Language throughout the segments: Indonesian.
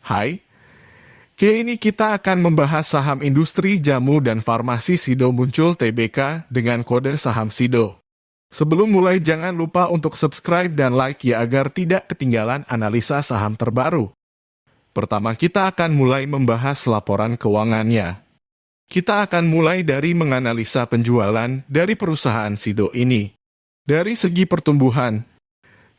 Hai, kali ini kita akan membahas saham industri jamu dan farmasi Sido muncul TBK dengan kode saham Sido. Sebelum mulai jangan lupa untuk subscribe dan like ya agar tidak ketinggalan analisa saham terbaru. Pertama kita akan mulai membahas laporan keuangannya. Kita akan mulai dari menganalisa penjualan dari perusahaan Sido ini. Dari segi pertumbuhan,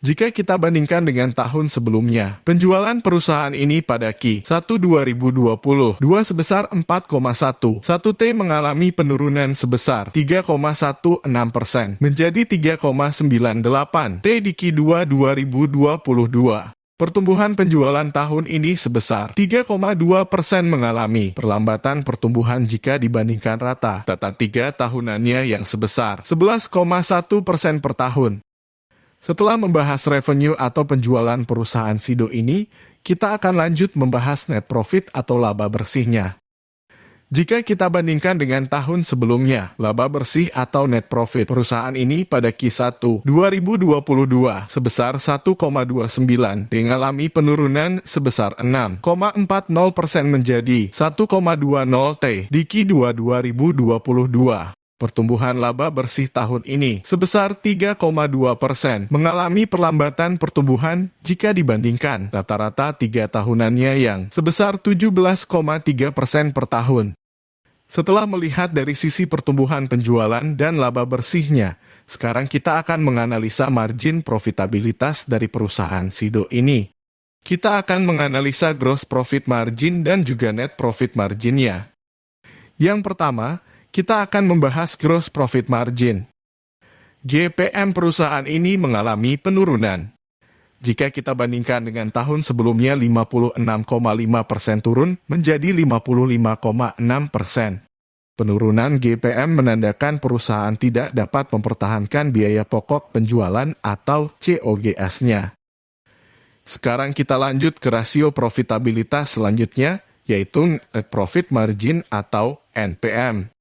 jika kita bandingkan dengan tahun sebelumnya, penjualan perusahaan ini pada Q1 2022 sebesar 4,11 T mengalami penurunan sebesar 3,16% menjadi 3,98 T di Q2 2022. Pertumbuhan penjualan tahun ini sebesar 3,2% mengalami perlambatan pertumbuhan jika dibandingkan rata data 3 tahunannya yang sebesar 11,1% per tahun. Setelah membahas revenue atau penjualan perusahaan Sido ini, kita akan lanjut membahas net profit atau laba bersihnya. Jika kita bandingkan dengan tahun sebelumnya, laba bersih atau net profit perusahaan ini pada Q1 2022 sebesar 1,29 mengalami penurunan sebesar 6,40% menjadi 1,20 T di Q2 2022. Pertumbuhan laba bersih tahun ini sebesar 3,2% mengalami perlambatan pertumbuhan jika dibandingkan rata-rata 3 tahunannya yang sebesar 17,3% per tahun. Setelah melihat dari sisi pertumbuhan penjualan dan laba bersihnya, sekarang kita akan menganalisa margin profitabilitas dari perusahaan Sido ini. Kita akan menganalisa gross profit margin dan juga net profit marginnya. Yang pertama, kita akan membahas gross profit margin. GPM perusahaan ini mengalami penurunan. Jika kita bandingkan dengan tahun sebelumnya 56,5% turun menjadi 55,6%. Penurunan GPM menandakan perusahaan tidak dapat mempertahankan biaya pokok penjualan atau COGS-nya. Sekarang kita lanjut ke rasio profitabilitas selanjutnya, yaitu net profit margin atau NPM.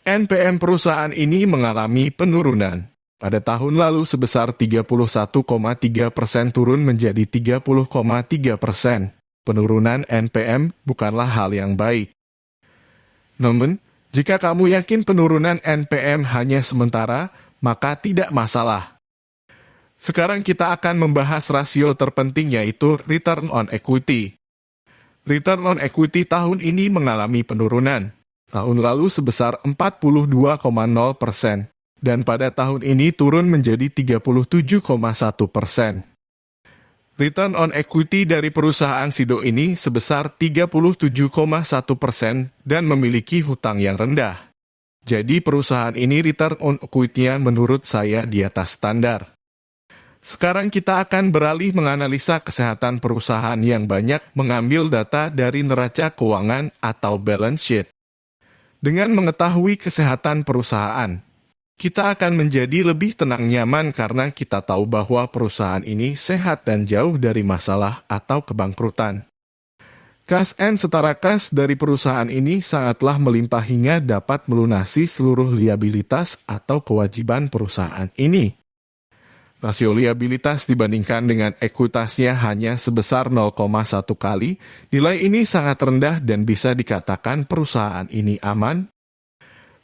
NPM perusahaan ini mengalami penurunan. Pada tahun lalu sebesar 31,3% turun menjadi 30,3%. Penurunan NPM bukanlah hal yang baik. Namun, jika kamu yakin penurunan NPM hanya sementara, maka tidak masalah. Sekarang kita akan membahas rasio terpenting yaitu return on equity. Return on equity tahun ini mengalami penurunan. Tahun lalu sebesar 42,0%, dan pada tahun ini turun menjadi 37,1%. Return on equity dari perusahaan Sido ini sebesar 37,1% dan memiliki hutang yang rendah. Jadi perusahaan ini return on equity-nya menurut saya di atas standar. Sekarang kita akan beralih menganalisa kesehatan perusahaan yang banyak mengambil data dari neraca keuangan atau balance sheet. Dengan mengetahui kesehatan perusahaan, kita akan menjadi lebih tenang nyaman karena kita tahu bahwa perusahaan ini sehat dan jauh dari masalah atau kebangkrutan. Cash and setara cash dari perusahaan ini sangatlah melimpah hingga dapat melunasi seluruh liabilitas atau kewajiban perusahaan ini. Rasio liabilitas dibandingkan dengan ekuitasnya hanya sebesar 0,1 kali, nilai ini sangat rendah dan bisa dikatakan perusahaan ini aman.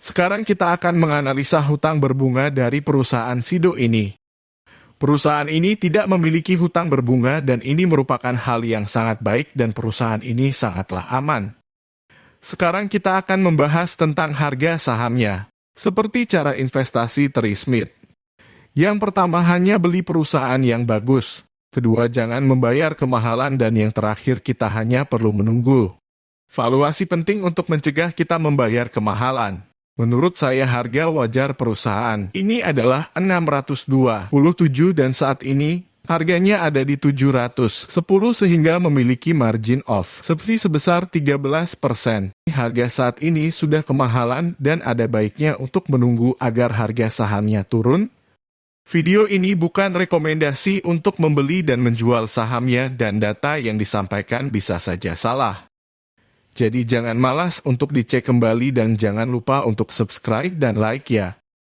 Sekarang kita akan menganalisa hutang berbunga dari perusahaan Sido ini. Perusahaan ini tidak memiliki hutang berbunga dan ini merupakan hal yang sangat baik dan perusahaan ini sangatlah aman. Sekarang kita akan membahas tentang harga sahamnya, seperti cara investasi Terry Smith. Yang pertama, hanya beli perusahaan yang bagus. Kedua, jangan membayar kemahalan. Dan yang terakhir, kita hanya perlu menunggu. Valuasi penting untuk mencegah kita membayar kemahalan. Menurut saya harga wajar perusahaan ini adalah 627 dan saat ini harganya ada di 710 sehingga memiliki margin of safety sebesar 13%. Harga saat ini sudah kemahalan dan ada baiknya untuk menunggu agar harga sahamnya turun. Video ini bukan rekomendasi untuk membeli dan menjual sahamnya dan data yang disampaikan bisa saja salah. Jadi jangan malas untuk dicek kembali dan jangan lupa untuk subscribe dan like ya.